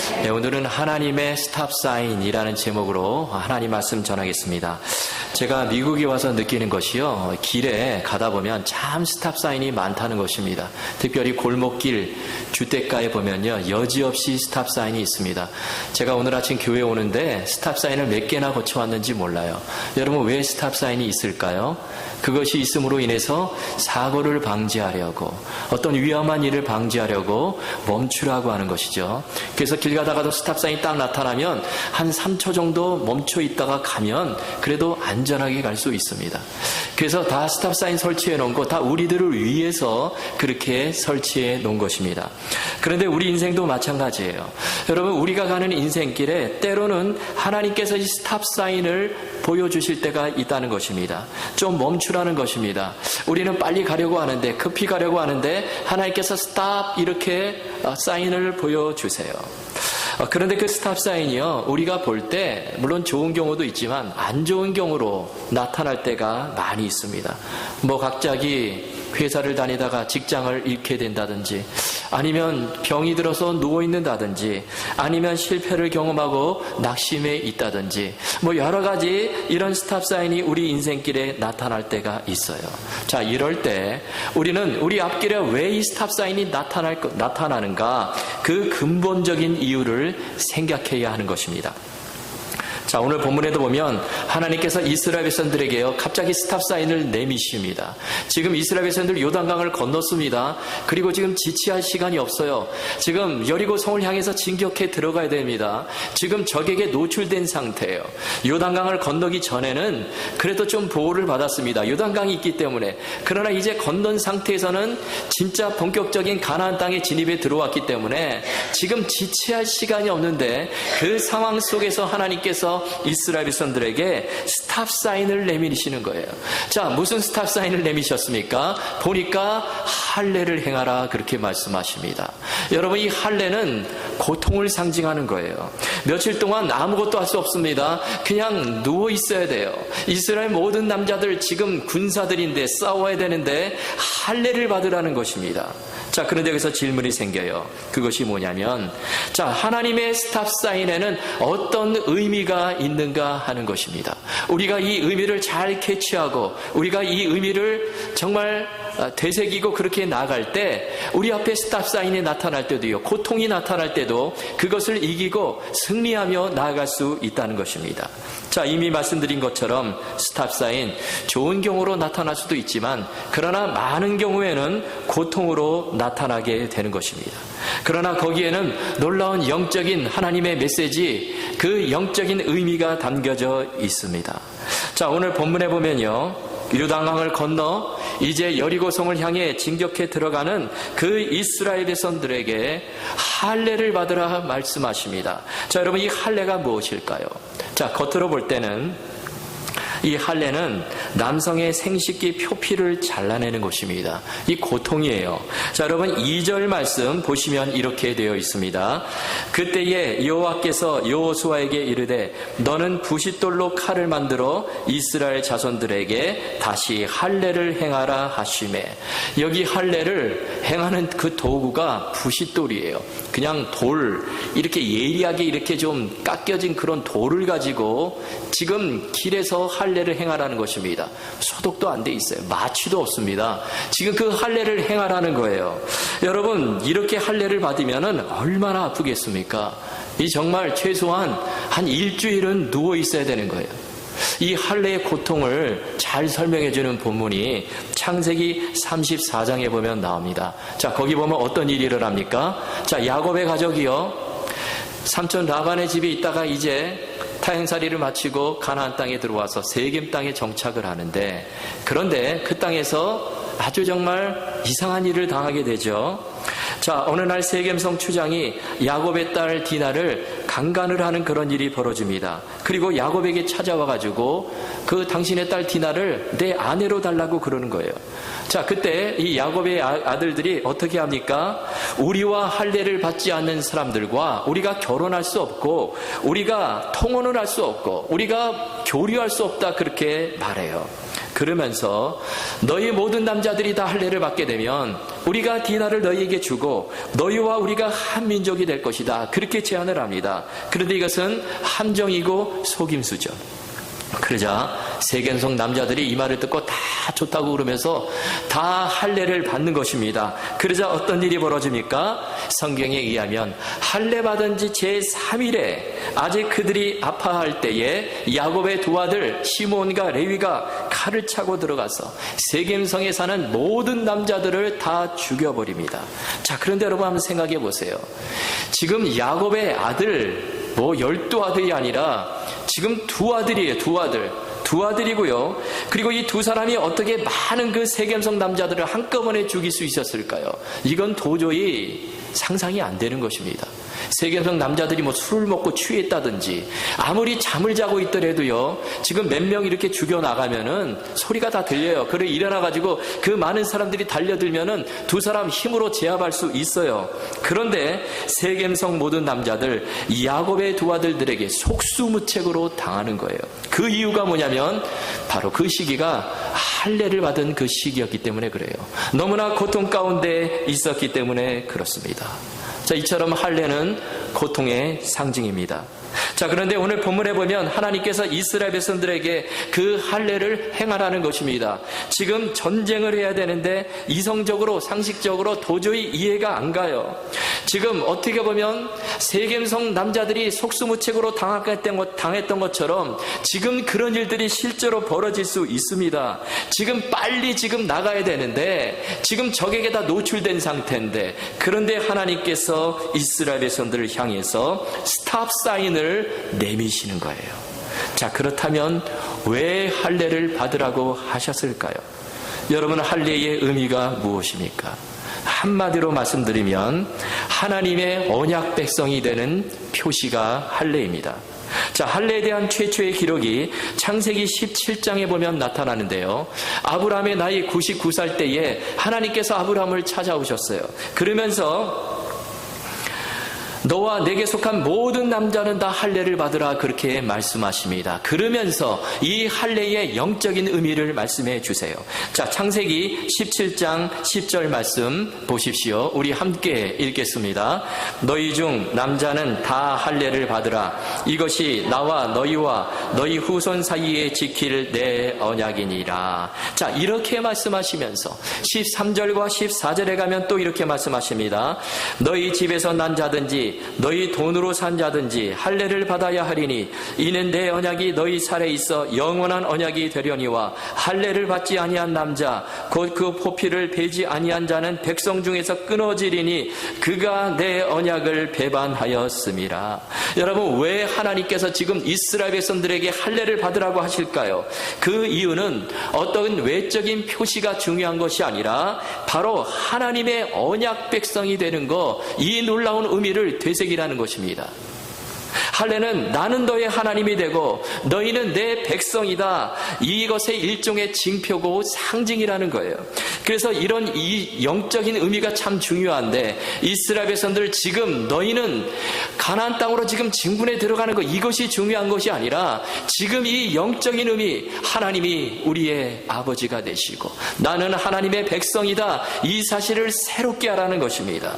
네, 오늘은 하나님의 스탑사인이라는 제목으로 하나님 말씀 전하겠습니다. 제가 미국에 와서 느끼는 것이요, 길에 가다 보면 참 스탑사인이 많다는 것입니다. 특별히 골목길, 주택가에 보면요, 여지없이 스탑사인이 있습니다. 제가 오늘 아침 교회에 오는데 스탑사인을 몇 개나 거쳐왔는지 몰라요. 여러분, 왜 스탑사인이 있을까요? 그것이 있음으로 인해서 사고를 방지하려고, 어떤 위험한 일을 방지하려고 멈추라고 하는 것이죠. 그래서 길 가다가도 스탑사인이 딱 나타나면 한 3초 정도 멈춰 있다가 가면 그래도 안전하게 갈 수 있습니다. 그래서 다 스탑사인 설치해 놓은 거 다 우리들을 위해서 그렇게 설치해 놓은 것입니다. 그런데 우리 인생도 마찬가지예요. 여러분, 우리가 가는 인생길에 때로는 하나님께서 이 스탑사인을 보여주실 때가 있다는 것입니다. 좀 멈추라는 것입니다. 우리는 빨리 가려고 하는데, 급히 가려고 하는데 하나님께서 스탑 이렇게 사인을 보여주세요. 그런데 그 스탑 사인이요, 우리가 볼 때 물론 좋은 경우도 있지만 안 좋은 경우로 나타날 때가 많이 있습니다. 뭐 갑자기 회사를 다니다가 직장을 잃게 된다든지, 아니면 병이 들어서 누워있는다든지, 아니면 실패를 경험하고 낙심해 있다든지, 뭐 여러 가지 이런 스탑 사인이 우리 인생길에 나타날 때가 있어요. 자, 이럴 때 우리는 우리 앞길에 왜 이 스탑 사인이 나타나는가, 그 근본적인 이유를 생각해야 하는 것입니다. 자, 오늘 본문에도 보면 하나님께서 이스라엘 백성들에게요, 갑자기 스탑 사인을 내미십니다. 지금 이스라엘 백성들 요단강을 건넜습니다. 그리고 지금 지체할 시간이 없어요. 지금 여리고 성을 향해서 진격해 들어가야 됩니다. 지금 적에게 노출된 상태예요. 요단강을 건너기 전에는 그래도 좀 보호를 받았습니다. 요단강이 있기 때문에. 그러나 이제 건넌 상태에서는 진짜 본격적인 가나안 땅에 진입해 들어왔기 때문에 지금 지체할 시간이 없는데, 그 상황 속에서 하나님께서 이스라엘 백성들에게 스탑 사인을 내미시는 거예요. 자, 무슨 스탑 사인을 내미셨습니까? 보니까 할례를 행하라, 그렇게 말씀하십니다. 여러분, 이 할례는 고통을 상징하는 거예요. 며칠 동안 아무것도 할 수 없습니다. 그냥 누워 있어야 돼요. 이스라엘 모든 남자들 지금 군사들인데 싸워야 되는데 할례를 받으라는 것입니다. 자, 그런데 여기서 질문이 생겨요. 그것이 뭐냐면, 자, 하나님의 스탑 사인에는 어떤 의미가 있는가 하는 것입니다. 우리가 이 의미를 잘 캐치하고 우리가 이 의미를 정말 되새기고 그렇게 나아갈 때, 우리 앞에 스탑 사인이 나타날 때도요, 고통이 나타날 때도 그것을 이기고 승리하며 나아갈 수 있다는 것입니다. 자, 이미 말씀드린 것처럼 스탑 사인, 좋은 경우로 나타날 수도 있지만, 그러나 많은 경우에는 고통으로 나타나게 되는 것입니다. 그러나 거기에는 놀라운 영적인 하나님의 메시지, 그 영적인 의미가 담겨져 있습니다. 자, 오늘 본문에 보면요, 요단강을 건너 이제 여리고성을 향해 진격해 들어가는 그 이스라엘 백성들에게 할례를 받으라 말씀하십니다. 자, 여러분, 이 할례가 무엇일까요? 자, 겉으로 볼 때는 이 할례는 남성의 생식기 표피를 잘라내는 것입니다. 이 고통이에요. 자, 여러분, 2절 말씀 보시면 이렇게 되어 있습니다. 그때에 여호와께서 여호수아에게 이르되 너는 부싯돌로 칼을 만들어 이스라엘 자손들에게 다시 할례를 행하라 하시매. 여기 할례를 행하는 그 도구가 부싯돌이에요. 그냥 돌, 이렇게 예리하게 이렇게 좀 깎여진 그런 돌을 가지고 지금 길에서 할례를 행하라는 것입니다. 소독도 안 돼 있어요. 마취도 없습니다. 지금 그 할례를 행하라는 거예요. 여러분, 이렇게 할례를 받으면 얼마나 아프겠습니까? 이 정말 최소한 한 일주일은 누워 있어야 되는 거예요. 이 할례의 고통을 잘 설명해 주는 본문이 창세기 34장에 보면 나옵니다. 자, 거기 보면 어떤 일이 일어납니까? 자, 야곱의 가족이요, 삼촌 라반의 집에 있다가 이제 타행살이를 마치고 가나안 땅에 들어와서 세겜 땅에 정착을 하는데, 그런데 그 땅에서 아주 정말 이상한 일을 당하게 되죠. 자, 어느 날 세겜성 추장이 야곱의 딸 디나를 강간을 하는 그런 일이 벌어집니다. 그리고 야곱에게 찾아와가지고 그 당신의 딸 디나를 내 아내로 달라고 그러는 거예요. 자, 그때 이 야곱의 아들들이 어떻게 합니까? 우리와 할례를 받지 않는 사람들과 우리가 결혼할 수 없고, 우리가 통혼을 할 수 없고, 우리가 교류할 수 없다, 그렇게 말해요. 그러면서 너희 모든 남자들이 다 할례를 받게 되면 우리가 디나를 너희에게 주고 너희와 우리가 한 민족이 될 것이다. 그렇게 제안을 합니다. 그런데 이것은 함정이고 속임수죠. 그러자 세겜성 남자들이 이 말을 듣고 다 좋다고 그러면서 다 할례를 받는 것입니다. 그러자 어떤 일이 벌어집니까? 성경에 의하면 할례 받은 지 제3일에 아직 그들이 아파할 때에 야곱의 두 아들 시몬과 레위가 칼을 차고 들어가서 세겜성에 사는 모든 남자들을 다 죽여버립니다. 자, 그런데 여러분 한번 생각해 보세요. 지금 야곱의 아들 12아들이 아니라 지금 두 아들이에요. 두 아들이고요. 그리고 이 두 사람이 어떻게 많은 그 세겜성 남자들을 한꺼번에 죽일 수 있었을까요? 이건 도저히 상상이 안 되는 것입니다. 세겜성 남자들이 술을 먹고 취했다든지 아무리 잠을 자고 있더라도요, 지금 몇 명 이렇게 죽여나가면은 소리가 다 들려요. 그래 일어나가지고 그 많은 사람들이 달려들면은 두 사람 힘으로 제압할 수 있어요. 그런데 세겜성 모든 남자들 야곱의 두 아들들에게 속수무책으로 당하는 거예요. 그 이유가 뭐냐면 바로 그 시기가 할례를 받은 그 시기였기 때문에 그래요. 너무나 고통 가운데 있었기 때문에 그렇습니다. 자, 이처럼 할례는 고통의 상징입니다. 자, 그런데 오늘 본문에 보면 하나님께서 이스라엘 백성들에게 그 할례를 행하라는 것입니다. 지금 전쟁을 해야 되는데 이성적으로 상식적으로 도저히 이해가 안 가요. 지금 어떻게 보면 세겜성 남자들이 속수무책으로 당했던 것처럼 지금 그런 일들이 실제로 벌어질 수 있습니다. 지금 빨리 나가야 되는데 지금 적에게 다 노출된 상태인데, 그런데 하나님께서 이스라엘 백성들을 향해서 스탑 사인을 내미시는 거예요. 자, 그렇다면 왜 할례를 받으라고 하셨을까요? 여러분, 할례의 의미가 무엇입니까? 한마디로 말씀드리면 하나님의 언약 백성이 되는 표시가 할례입니다. 자, 할례에 대한 최초의 기록이 창세기 17장에 보면 나타나는데요. 아브라함의 나이 99살 때에 하나님께서 아브라함을 찾아오셨어요. 그러면서 너와 내게 속한 모든 남자는 다 할례를 받으라, 그렇게 말씀하십니다. 그러면서 이 할례의 영적인 의미를 말씀해 주세요. 자, 창세기 17장 10절 말씀 보십시오. 우리 함께 읽겠습니다. 너희 중 남자는 다 할례를 받으라. 이것이 나와 너희와 너희 후손 사이에 지킬 내 언약이니라. 자, 이렇게 말씀하시면서 13절과 14절에 가면 또 이렇게 말씀하십니다. 너희 집에서 난 자든지 너희 돈으로 산 자든지 할례를 받아야 하리니 이는 내 언약이 너희 살에 있어 영원한 언약이 되려니와 할례를 받지 아니한 남자 곧 그 포피를 베지 아니한 자는 백성 중에서 끊어지리니 그가 내 언약을 배반하였음이라. 여러분, 왜 하나님께서 지금 이스라엘 백성들에게 할례를 받으라고 하실까요? 그 이유는 어떤 외적인 표시가 중요한 것이 아니라 바로 하나님의 언약 백성이 되는 것, 이 놀라운 의미를 되새기라는 것입니다. 할례는 나는 너의 하나님이 되고 너희는 내 백성이다. 이것의 일종의 징표고 상징이라는 거예요. 그래서 이런 이 영적인 의미가 참 중요한데, 이스라엘 백성들 지금 너희는 가나안 땅으로 지금 진군에 들어가는 것, 이것이 중요한 것이 아니라 지금 이 영적인 의미, 하나님이 우리의 아버지가 되시고 나는 하나님의 백성이다, 이 사실을 새롭게 하라는 것입니다.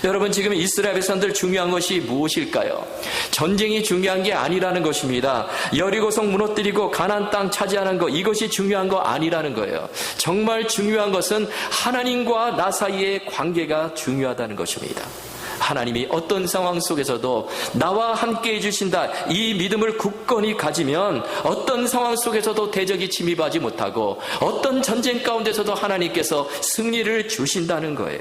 여러분, 지금 이스라엘 백성들 중요한 것이 무엇일까요? 전쟁이 중요한 게 아니라는 것입니다. 여리고성 무너뜨리고 가나안 땅 차지하는 것, 이것이 중요한 거 아니라는 거예요. 정말 중요한 것은 하나님과 나 사이의 관계가 중요하다는 것입니다. 하나님이 어떤 상황 속에서도 나와 함께 해주신다, 이 믿음을 굳건히 가지면 어떤 상황 속에서도 대적이 침입하지 못하고 어떤 전쟁 가운데서도 하나님께서 승리를 주신다는 거예요.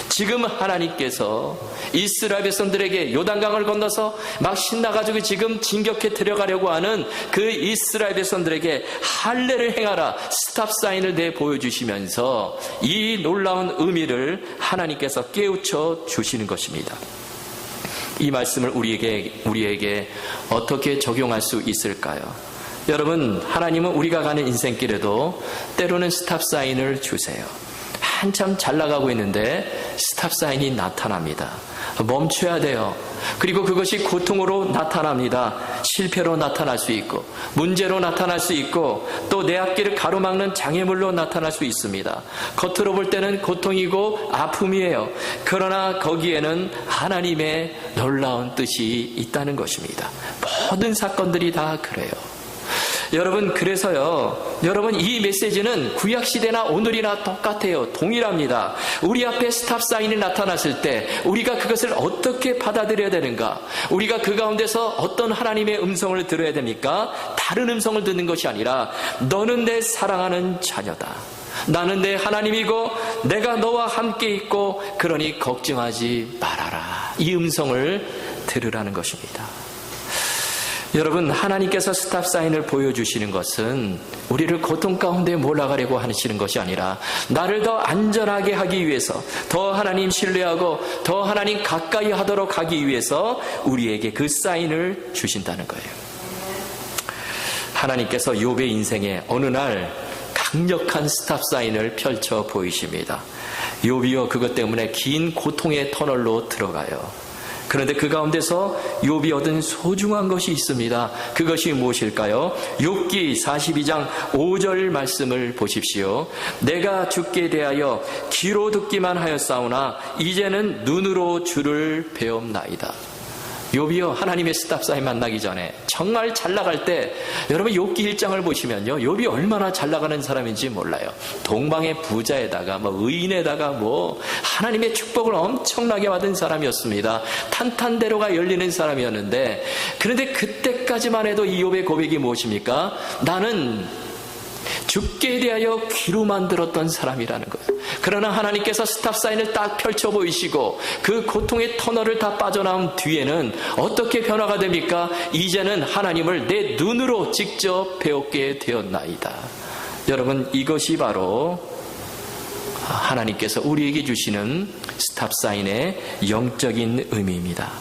지금 하나님께서 이스라엘 백성들에게 요단강을 건너서 막 신나가지고 지금 진격해 들어가려고 하는 그 이스라엘 백성들에게 할례를 행하라, 스탑 사인을 내 보여주시면서 이 놀라운 의미를 하나님께서 깨우쳐 주시는 것입니다. 이 말씀을 우리에게 어떻게 적용할 수 있을까요? 여러분, 하나님은 우리가 가는 인생길에도 때로는 스탑 사인을 주세요. 한참 잘 나가고 있는데 스탑 사인이 나타납니다. 멈춰야 돼요. 그리고 그것이 고통으로 나타납니다. 실패로 나타날 수 있고, 문제로 나타날 수 있고, 또 내 앞길을 가로막는 장애물로 나타날 수 있습니다. 겉으로 볼 때는 고통이고 아픔이에요. 그러나 거기에는 하나님의 놀라운 뜻이 있다는 것입니다. 모든 사건들이 다 그래요. 여러분, 그래서요, 여러분, 이 메시지는 구약시대나 오늘이나 똑같아요. 동일합니다. 우리 앞에 스탑 사인이 나타났을 때 우리가 그것을 어떻게 받아들여야 되는가? 우리가 그 가운데서 어떤 하나님의 음성을 들어야 됩니까? 다른 음성을 듣는 것이 아니라 너는 내 사랑하는 자녀다. 나는 내 하나님이고 내가 너와 함께 있고 그러니 걱정하지 말아라. 이 음성을 들으라는 것입니다. 여러분, 하나님께서 스탑 사인을 보여주시는 것은 우리를 고통 가운데 몰아가려고 하시는 것이 아니라 나를 더 안전하게 하기 위해서, 더 하나님 신뢰하고 더 하나님 가까이 하도록 하기 위해서 우리에게 그 사인을 주신다는 거예요. 하나님께서 욥의 인생에 어느 날 강력한 스탑 사인을 펼쳐 보이십니다. 욥이요, 그것 때문에 긴 고통의 터널로 들어가요. 그런데 그 가운데서 욥이 얻은 소중한 것이 있습니다. 그것이 무엇일까요? 욥기 42장 5절 말씀을 보십시오. 내가 주께 대하여 귀로 듣기만 하였사오나 이제는 눈으로 주를 배움나이다. 욥이요, 하나님의 스탑사인 만나기 전에 정말 잘 나갈 때, 여러분 욥기 1장을 보시면요, 욥이 얼마나 잘 나가는 사람인지 몰라요. 동방의 부자에다가 의인에다가 하나님의 축복을 엄청나게 받은 사람이었습니다. 탄탄대로가 열리는 사람이었는데, 그런데 그때까지만 해도 이 욥의 고백이 무엇입니까? 나는 주께 대하여 귀로만 들었던 사람이라는 거예요. 그러나 하나님께서 스탑사인을 딱 펼쳐 보이시고 그 고통의 터널을 다 빠져나온 뒤에는 어떻게 변화가 됩니까? 이제는 하나님을 내 눈으로 직접 배웠게 되었나이다. 여러분, 이것이 바로 하나님께서 우리에게 주시는 스탑사인의 영적인 의미입니다.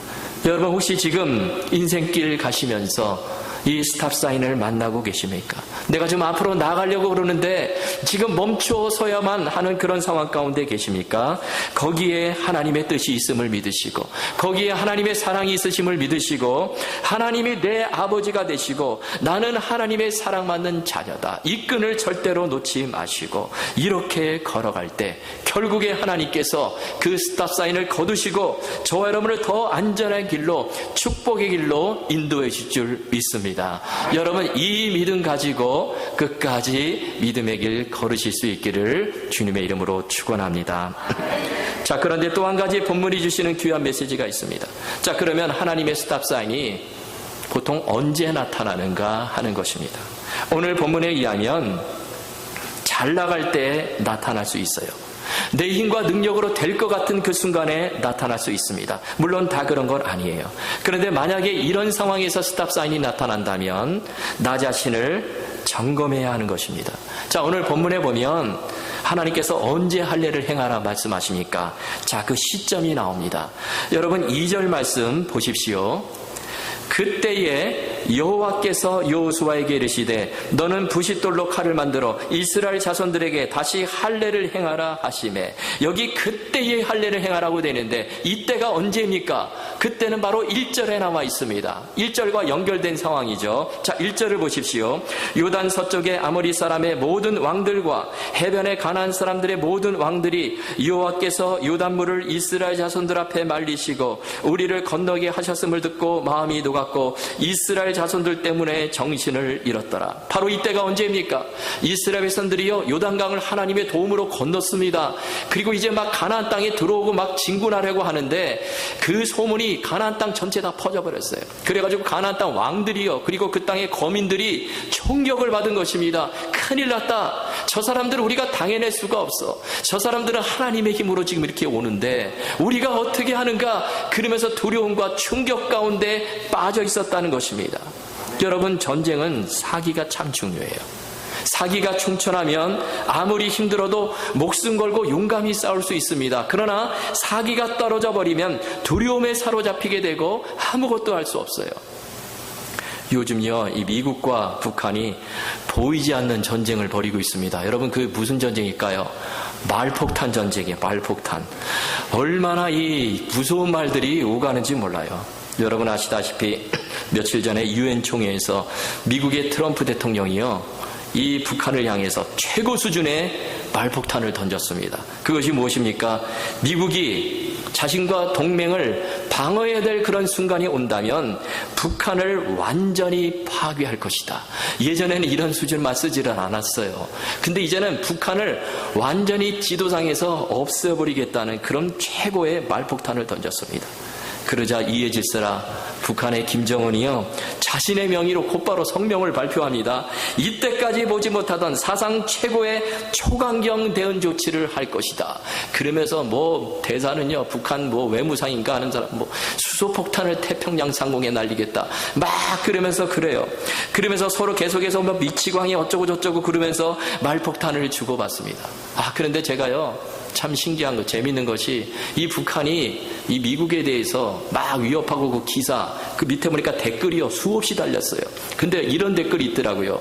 여러분, 혹시 지금 인생길 가시면서 이 스탑사인을 만나고 계십니까? 내가 좀 앞으로 나가려고 그러는데 지금 멈춰서야만 하는 그런 상황 가운데 계십니까? 거기에 하나님의 뜻이 있음을 믿으시고, 거기에 하나님의 사랑이 있으심을 믿으시고, 하나님이 내 아버지가 되시고 나는 하나님의 사랑받는 자녀다, 이 끈을 절대로 놓지 마시고 이렇게 걸어갈 때 결국에 하나님께서 그 스탑사인을 거두시고 저와 여러분을 더 안전한 길로, 축복의 길로 인도해 주실 줄 믿습니다. 여러분, 이 믿음 가지고 끝까지 믿음의 길 걸으실 수 있기를 주님의 이름으로 축원합니다. 자, 그런데 또 한 가지 본문이 주시는 귀한 메시지가 있습니다. 자, 그러면 하나님의 스탑사인이 보통 언제 나타나는가 하는 것입니다. 오늘 본문에 의하면 잘 나갈 때 나타날 수 있어요. 내 힘과 능력으로 될 것 같은 그 순간에 나타날 수 있습니다. 물론 다 그런 건 아니에요. 그런데 만약에 이런 상황에서 스탑사인이 나타난다면 나 자신을 점검해야 하는 것입니다. 자, 오늘 본문에 보면 하나님께서 언제 할례를 행하라 말씀하십니까? 자, 그 시점이 나옵니다. 여러분, 2절 말씀 보십시오. 그때에 여호와께서 여호수아에게 이르시되 너는 부싯돌로 칼을 만들어 이스라엘 자손들에게 다시 할례를 행하라 하시매, 여기 그때에 할례를 행하라고 되는데 이때가 언제입니까? 그때는 바로 1절에 나와 있습니다. 1절과 연결된 상황이죠. 자, 1절을 보십시오. 요단 서쪽의 아모리 사람의 모든 왕들과 해변의 가나안 사람들의 모든 왕들이 여호와께서 요단물을 이스라엘 자손들 앞에 말리시고 우리를 건너게 하셨음을 듣고 마음이 녹았고 이스라엘 자손들 때문에 정신을 잃었더라. 바로 이때가 언제입니까? 이스라엘 백성들이요, 요단강을 하나님의 도움으로 건넜습니다. 그리고 이제 막 가나안 땅에 들어오고 막 진군하려고 하는데 그 소문이 가나안 땅 전체 다 퍼져버렸어요. 그래가지고 가나안 땅 왕들이요, 그리고 그 땅의 거민들이 총격을 받은 것입니다. 큰일 났다. 저 사람들은 우리가 당해낼 수가 없어. 저 사람들은 하나님의 힘으로 지금 이렇게 오는데 우리가 어떻게 하는가? 그러면서 두려움과 충격 가운데 빠져 있었다는 것입니다. 여러분, 전쟁은 사기가 참 중요해요. 사기가 충천하면 아무리 힘들어도 목숨 걸고 용감히 싸울 수 있습니다. 그러나 사기가 떨어져 버리면 두려움에 사로잡히게 되고 아무것도 할 수 없어요. 요즘요, 이 미국과 북한이 보이지 않는 전쟁을 벌이고 있습니다. 여러분, 그 무슨 전쟁일까요? 말폭탄 전쟁이에요. 말폭탄. 얼마나 이 무서운 말들이 오가는지 몰라요. 여러분 아시다시피 며칠 전에 유엔 총회에서 미국의 트럼프 대통령이요, 이 북한을 향해서 최고 수준의 말폭탄을 던졌습니다. 그것이 무엇입니까? 미국이 자신과 동맹을 방어해야 될 그런 순간이 온다면 북한을 완전히 파괴할 것이다. 예전에는 이런 수준만 쓰지를 않았어요. 근데 이제는 북한을 완전히 지도상에서 없애버리겠다는 그런 최고의 말폭탄을 던졌습니다. 그러자 이에 질서라 북한의 김정은이요, 자신의 명의로 곧바로 성명을 발표합니다. 이때까지 보지 못하던 사상 최고의 초강경 대응 조치를 할 것이다. 그러면서 대사는요, 북한 외무상인가 하는 사람 수소폭탄을 태평양 상공에 날리겠다 막 그러면서 그래요. 그러면서 서로 계속해서 미치광이 어쩌고 저쩌고 그러면서 말폭탄을 주고받습니다. 그런데 제가요, 참 신기한 거, 재밌는 것이 이 북한이 이 미국에 대해서 막 위협하고 그 기사, 그 밑에 보니까 댓글이요, 수없이 달렸어요. 근데 이런 댓글이 있더라고요.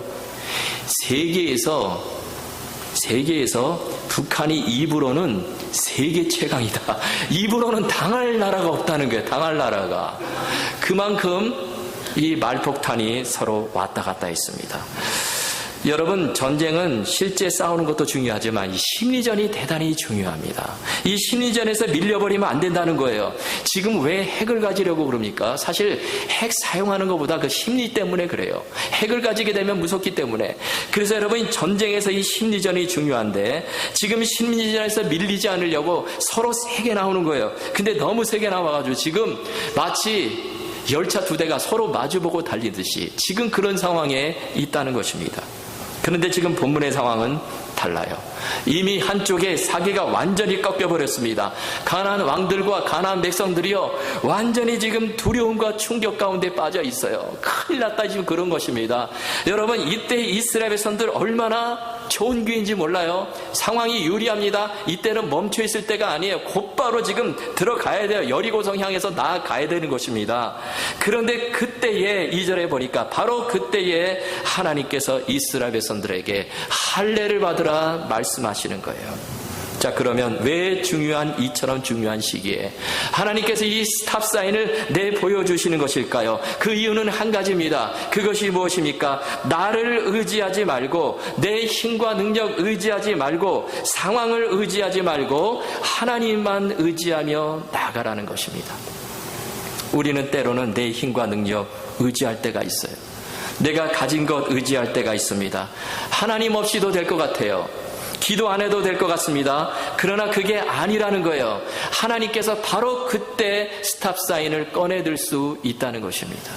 세계에서 북한이 입으로는 세계 최강이다. 입으로는 당할 나라가 없다는 거예요. 당할 나라가. 그만큼 이 말폭탄이 서로 왔다 갔다 했습니다. 여러분, 전쟁은 실제 싸우는 것도 중요하지만 이 심리전이 대단히 중요합니다. 이 심리전에서 밀려버리면 안 된다는 거예요. 지금 왜 핵을 가지려고 그럽니까? 사실 핵 사용하는 것보다 그 심리 때문에 그래요. 핵을 가지게 되면 무섭기 때문에. 그래서 여러분, 전쟁에서 이 심리전이 중요한데 지금 심리전에서 밀리지 않으려고 서로 세게 나오는 거예요. 근데 너무 세게 나와가지고 지금 마치 열차 두 대가 서로 마주보고 달리듯이 지금 그런 상황에 있다는 것입니다. 그런데 지금 본문의 상황은 달라요. 이미 한쪽에 사기가 완전히 꺾여버렸습니다. 가나안 왕들과 가나안 백성들이요, 완전히 지금 두려움과 충격 가운데 빠져 있어요. 큰일 났다, 지금 그런 것입니다. 여러분, 이때 이스라엘 백성들 얼마나 좋은 기회인지 몰라요. 상황이 유리합니다. 이때는 멈춰 있을 때가 아니에요. 곧바로 지금 들어가야 돼요. 여리고성 향해서 나아가야 되는 것입니다. 그런데 그때에 2절에 보니까 바로 그때에 하나님께서 이스라엘 백성들에게 할례를 받으라 말씀하시는 거예요. 자, 그러면 왜 이처럼 중요한 시기에 하나님께서 이 스탑사인을 내보여주시는 것일까요? 그 이유는 한 가지입니다. 그것이 무엇입니까? 나를 의지하지 말고, 내 힘과 능력 의지하지 말고, 상황을 의지하지 말고 하나님만 의지하며 나가라는 것입니다. 우리는 때로는 내 힘과 능력 의지할 때가 있어요. 내가 가진 것 의지할 때가 있습니다. 하나님 없이도 될 것 같아요. 기도 안 해도 될 것 같습니다. 그러나 그게 아니라는 거예요. 하나님께서 바로 그때 스탑사인을 꺼내들 수 있다는 것입니다.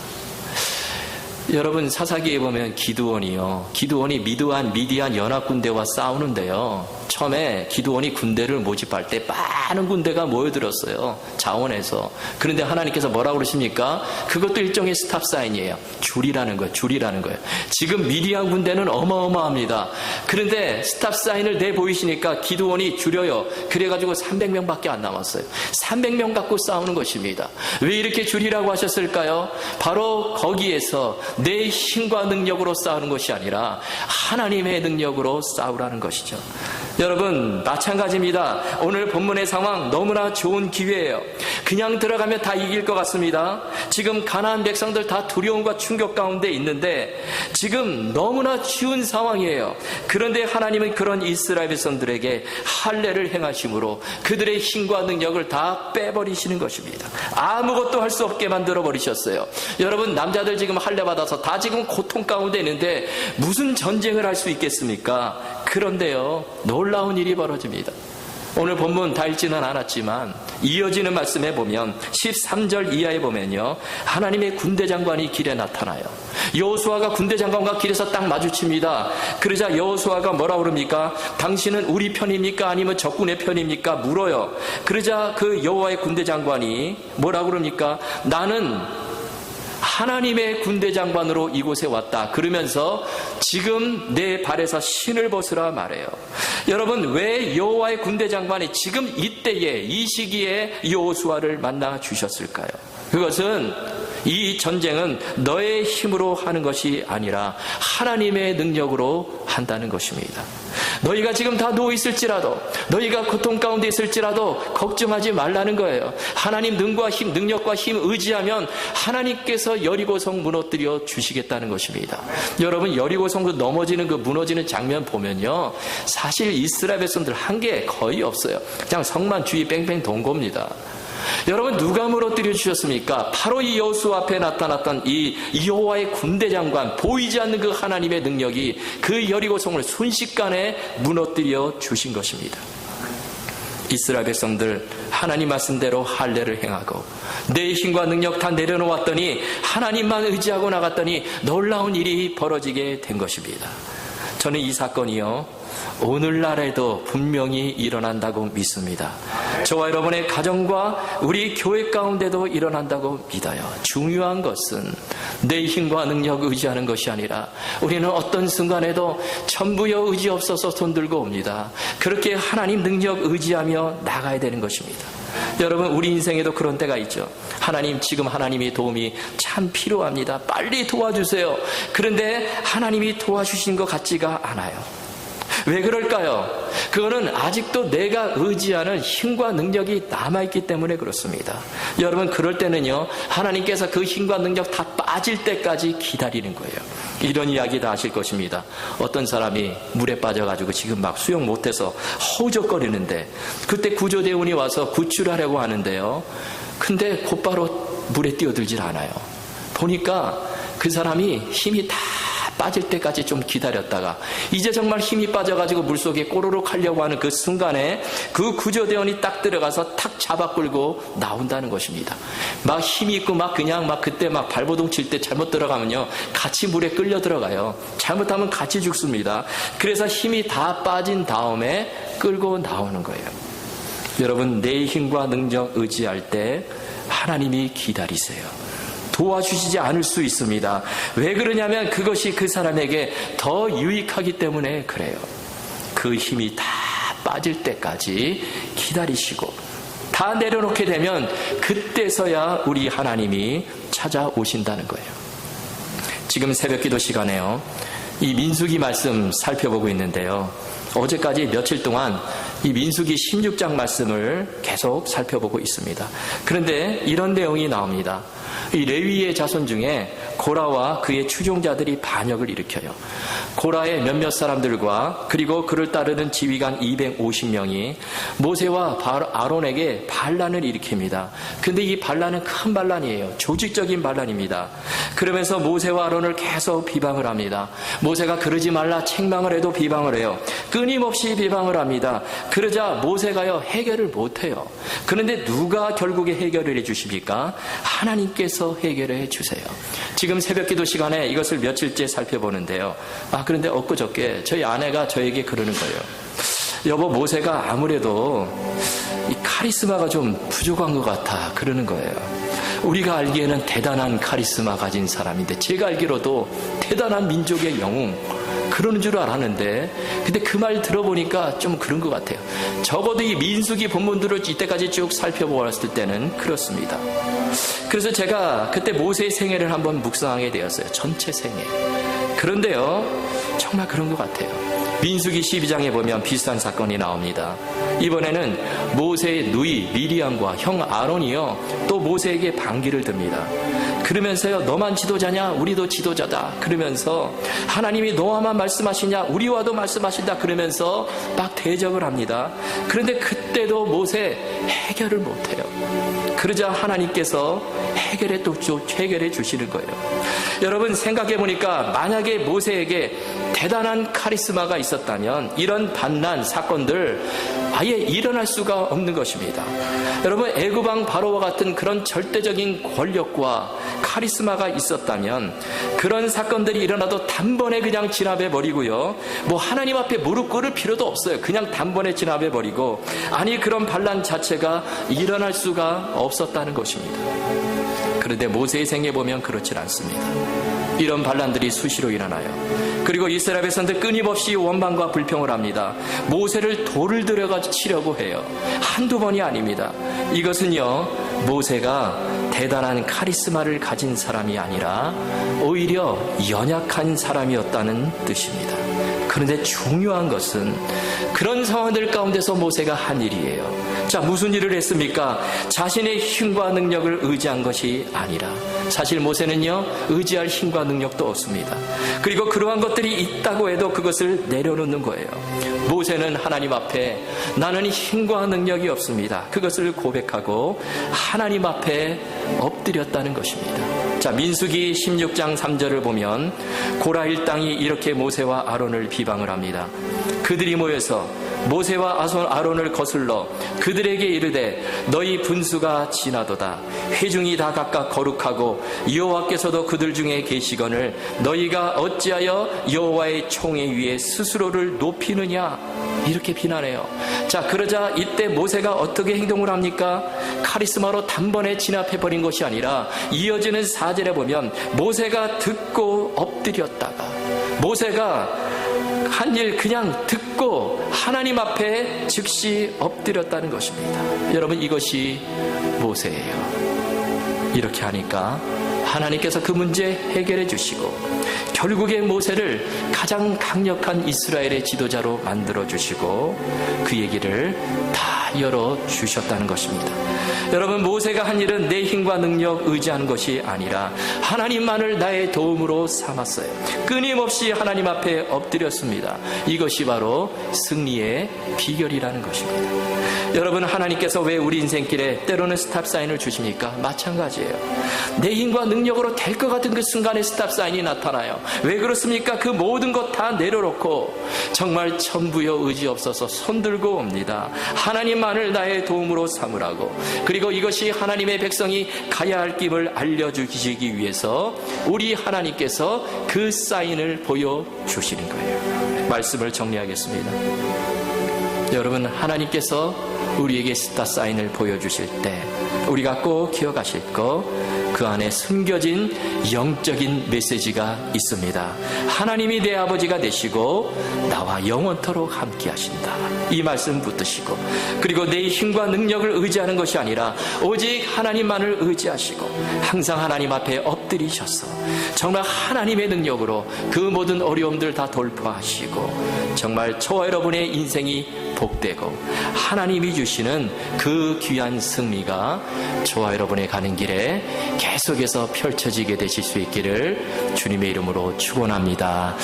여러분, 사사기에 보면 기드온이 미디안 연합군대와 싸우는데요, 처음에 기드온이 군대를 모집할 때 많은 군대가 모여들었어요, 자원에서. 그런데 하나님께서 뭐라고 그러십니까? 그것도 일종의 스탑사인이에요. 줄이라는 거예요. 지금 미디안 군대는 어마어마합니다. 그런데 스탑사인을 내보이시니까 기드온이 줄여요. 그래가지고 300명밖에 안 남았어요. 300명 갖고 싸우는 것입니다. 왜 이렇게 줄이라고 하셨을까요? 바로 거기에서 내 힘과 능력으로 싸우는 것이 아니라 하나님의 능력으로 싸우라는 것이죠. 여러분, 마찬가지입니다. 오늘 본문의 상황 너무나 좋은 기회예요. 그냥 들어가면 다 이길 것 같습니다. 지금 가나안 백성들 다 두려움과 충격 가운데 있는데 지금 너무나 쉬운 상황이에요. 그런데 하나님은 그런 이스라엘 백성들에게 할례를 행하심으로 그들의 힘과 능력을 다 빼버리시는 것입니다. 아무것도 할 수 없게 만들어 버리셨어요. 여러분, 남자들 지금 할례 받아서 다 지금 고통 가운데 있는데 무슨 전쟁을 할 수 있겠습니까? 그런데요, 놀라운 일이 벌어집니다. 오늘 본문 다 읽지는 않았지만 이어지는 말씀에 보면 13절 이하에 보면요, 하나님의 군대 장관이 길에 나타나요. 여호수아가 군대 장관과 길에서 딱 마주칩니다. 그러자 여호수아가 뭐라고 그럽니까? 당신은 우리 편입니까? 아니면 적군의 편입니까? 물어요. 그러자 그 여호와의 군대 장관이 뭐라고 그럽니까? 나는 하나님의 군대 장관으로 이곳에 왔다. 그러면서 지금 내 발에서 신을 벗으라 말해요. 여러분, 왜 여호와의 군대 장관이 지금 이때에, 이 시기에 여호수아를 만나 주셨을까요? 그것은 이 전쟁은 너의 힘으로 하는 것이 아니라 하나님의 능력으로 한다는 것입니다. 너희가 지금 다 누워 있을지라도, 너희가 고통 가운데 있을지라도 걱정하지 말라는 거예요. 하나님 능력과 힘 의지하면 하나님께서 여리고성 무너뜨려 주시겠다는 것입니다. 여러분, 여리고성도 넘어지는 그 무너지는 장면 보면요, 사실 이스라엘 백성들 한 게 거의 없어요. 그냥 성만 주위 뺑뺑 돈 겁니다. 여러분, 누가 무너뜨려 주셨습니까? 바로 이 여호수아 앞에 나타났던 이 여호와의 군대 장관, 보이지 않는 그 하나님의 능력이 그 여리고성을 순식간에 무너뜨려 주신 것입니다. 이스라엘 백성들 하나님 말씀대로 할례를 행하고 내 힘과 능력 다 내려놓았더니 하나님만 의지하고 나갔더니 놀라운 일이 벌어지게 된 것입니다. 저는 이 사건이요, 오늘날에도 분명히 일어난다고 믿습니다. 저와 여러분의 가정과 우리 교회 가운데도 일어난다고 믿어요. 중요한 것은 내 힘과 능력 의지하는 것이 아니라 우리는 어떤 순간에도 전부여 의지 없어서 손 들고 옵니다. 그렇게 하나님 능력 의지하며 나가야 되는 것입니다. 여러분, 우리 인생에도 그런 때가 있죠. 하나님, 지금 하나님의 도움이 참 필요합니다. 빨리 도와주세요. 그런데 하나님이 도와주신 것 같지가 않아요. 왜 그럴까요? 그거는 아직도 내가 의지하는 힘과 능력이 남아있기 때문에 그렇습니다. 여러분, 그럴 때는요, 하나님께서 그 힘과 능력 다 빠질 때까지 기다리는 거예요. 이런 이야기 다 아실 것입니다. 어떤 사람이 물에 빠져가지고 지금 막 수영 못해서 허우적거리는데 그때 구조대원이 와서 구출하려고 하는데요, 근데 곧바로 물에 뛰어들질 않아요. 보니까 그 사람이 힘이 다 빠질 때까지 좀 기다렸다가 이제 정말 힘이 빠져가지고 물속에 꼬르륵 하려고 하는 그 순간에 그 구조대원이 딱 들어가서 탁 잡아 끌고 나온다는 것입니다. 막 힘이 있고 막 그냥 막 그때 막 발버둥 칠 때 잘못 들어가면요, 같이 물에 끌려 들어가요. 잘못하면 같이 죽습니다. 그래서 힘이 다 빠진 다음에 끌고 나오는 거예요. 여러분, 내 힘과 능력 의지할 때 하나님이 기다리세요. 도와주시지 않을 수 있습니다. 왜 그러냐면 그것이 그 사람에게 더 유익하기 때문에 그래요. 그 힘이 다 빠질 때까지 기다리시고 다 내려놓게 되면 그때서야 우리 하나님이 찾아오신다는 거예요. 지금 새벽기도 시간에요, 이 민수기 말씀 살펴보고 있는데요, 어제까지 며칠 동안 이 민수기 16장 말씀을 계속 살펴보고 있습니다. 그런데 이런 내용이 나옵니다. 이 레위의 자손 중에 고라와 그의 추종자들이 반역을 일으켜요. 고라의 몇몇 사람들과 그리고 그를 따르는 지휘관 250명이 모세와 아론에게 반란을 일으킵니다. 근데 이 반란은 큰 반란이에요. 조직적인 반란입니다. 그러면서 모세와 아론을 계속 비방을 합니다. 모세가 그러지 말라 책망을 해도 비방을 해요. 끊임없이 비방을 합니다. 그러자 모세가요, 해결을 못해요. 그런데 누가 결국에 해결을 해주십니까? 하나님께서 해결해 주세요. 지금 새벽기도 시간에 이것을 며칠째 살펴보는데요, 그런데 엊그저께 저희 아내가 저에게 그러는 거예요. 여보, 모세가 아무래도 이 카리스마가 좀 부족한 것 같아, 그러는 거예요. 우리가 알기에는 대단한 카리스마 가진 사람인데, 제가 알기로도 대단한 민족의 영웅 그러는 줄 알았는데, 근데 그 말 들어보니까 좀 그런 것 같아요. 적어도 이 민수기 본문들을 이때까지 쭉 살펴보았을 때는 그렇습니다. 그래서 제가 그때 모세의 생애를 한번 묵상하게 되었어요. 전체 생애. 그런데요, 정말 그런 것 같아요. 민수기 12장에 보면 비슷한 사건이 나옵니다. 이번에는 모세의 누이 미리암과 형 아론이요, 또 모세에게 반기를 듭니다. 그러면서요, 너만 지도자냐? 우리도 지도자다. 그러면서 하나님이 너와만 말씀하시냐? 우리와도 말씀하신다. 그러면서 막 대적을 합니다. 그런데 그때도 모세 해결을 못해요. 그러자 하나님께서 해결해 주시는 거예요. 여러분, 생각해 보니까 만약에 모세에게 대단한 카리스마가 있었다면 이런 반란 사건들 아예 일어날 수가 없는 것입니다. 여러분, 애굽왕 바로와 같은 그런 절대적인 권력과 카리스마가 있었다면 그런 사건들이 일어나도 단번에 그냥 진압해 버리고요, 뭐 하나님 앞에 무릎 꿇을 필요도 없어요. 그냥 단번에 진압해 버리고, 아니 그런 반란 자체가 일어날 수가 없었다는 것입니다. 그런데 모세의 생애 보면 그렇지 않습니다. 이런 반란들이 수시로 일어나요. 그리고 이스라엘 백성들 끊임없이 원망과 불평을 합니다. 모세를 돌을 들여가 치려고 해요. 한두 번이 아닙니다. 이것은요, 모세가 대단한 카리스마를 가진 사람이 아니라 오히려 연약한 사람이었다는 뜻입니다. 그런데 중요한 것은 그런 상황들 가운데서 모세가 한 일이에요. 자, 무슨 일을 했습니까? 자신의 힘과 능력을 의지한 것이 아니라, 사실 모세는요, 의지할 힘과 능력도 없습니다. 그리고 그러한 것들이 있다고 해도 그것을 내려놓는 거예요. 모세는 하나님 앞에 나는 힘과 능력이 없습니다, 그것을 고백하고 하나님 앞에 엎드렸다는 것입니다. 자, 민수기 16장 3절을 보면 고라 일당이 이렇게 모세와 아론을 비방을 합니다. 그들이 모여서 모세와 아론을 거슬러 그들에게 이르되 너희 분수가 지나도다. 회중이 다 각각 거룩하고 여호와께서도 그들 중에 계시거늘 너희가 어찌하여 여호와의 총회 위에 스스로를 높이느냐, 이렇게 비난해요. 자, 그러자 이때 모세가 어떻게 행동을 합니까? 카리스마로 단번에 진압해버린 것이 아니라 이어지는 4절에 보면 모세가 듣고 엎드렸다가, 모세가 한 일 그냥 듣고 하나님 앞에 즉시 엎드렸다는 것입니다. 여러분, 이것이 모세예요. 이렇게 하니까 하나님께서 그 문제 해결해 주시고 결국에 모세를 가장 강력한 이스라엘의 지도자로 만들어 주시고 그 얘기를 다 열어주셨다는 것입니다. 여러분, 모세가 한 일은 내 힘과 능력 의지하는 것이 아니라 하나님만을 나의 도움으로 삼았어요. 끊임없이 하나님 앞에 엎드렸습니다. 이것이 바로 승리의 비결이라는 것입니다. 여러분, 하나님께서 왜 우리 인생길에 때로는 스탑사인을 주십니까? 마찬가지예요. 내 힘과 능력으로 될 것 같은 그 순간에 스탑사인이 나타나요. 왜 그렇습니까? 그 모든 것 다 내려놓고 정말 천부여 의지 없어서 손들고 옵니다. 하나님만을 나의 도움으로 삼으라고. 그리고 이것이 하나님의 백성이 가야 할 길을 알려주시기 위해서 우리 하나님께서 그 사인을 보여주시는 거예요. 말씀을 정리하겠습니다. 여러분, 하나님께서 우리에게 스타 사인을 보여주실 때 우리가 꼭 기억하실 거, 그 안에 숨겨진 영적인 메시지가 있습니다. 하나님이 내 아버지가 되시고 나와 영원토록 함께 하신다, 이 말씀 붙드시고, 그리고 내 힘과 능력을 의지하는 것이 아니라 오직 하나님만을 의지하시고 항상 하나님 앞에 엎드리셔서 정말 하나님의 능력으로 그 모든 어려움들 다 돌파하시고 정말 저와 여러분의 인생이 복되고 하나님이 주시는 그 귀한 승리가 저와 여러분의 가는 길에 계속해서 펼쳐지게 되실 수 있기를 주님의 이름으로 축원합니다.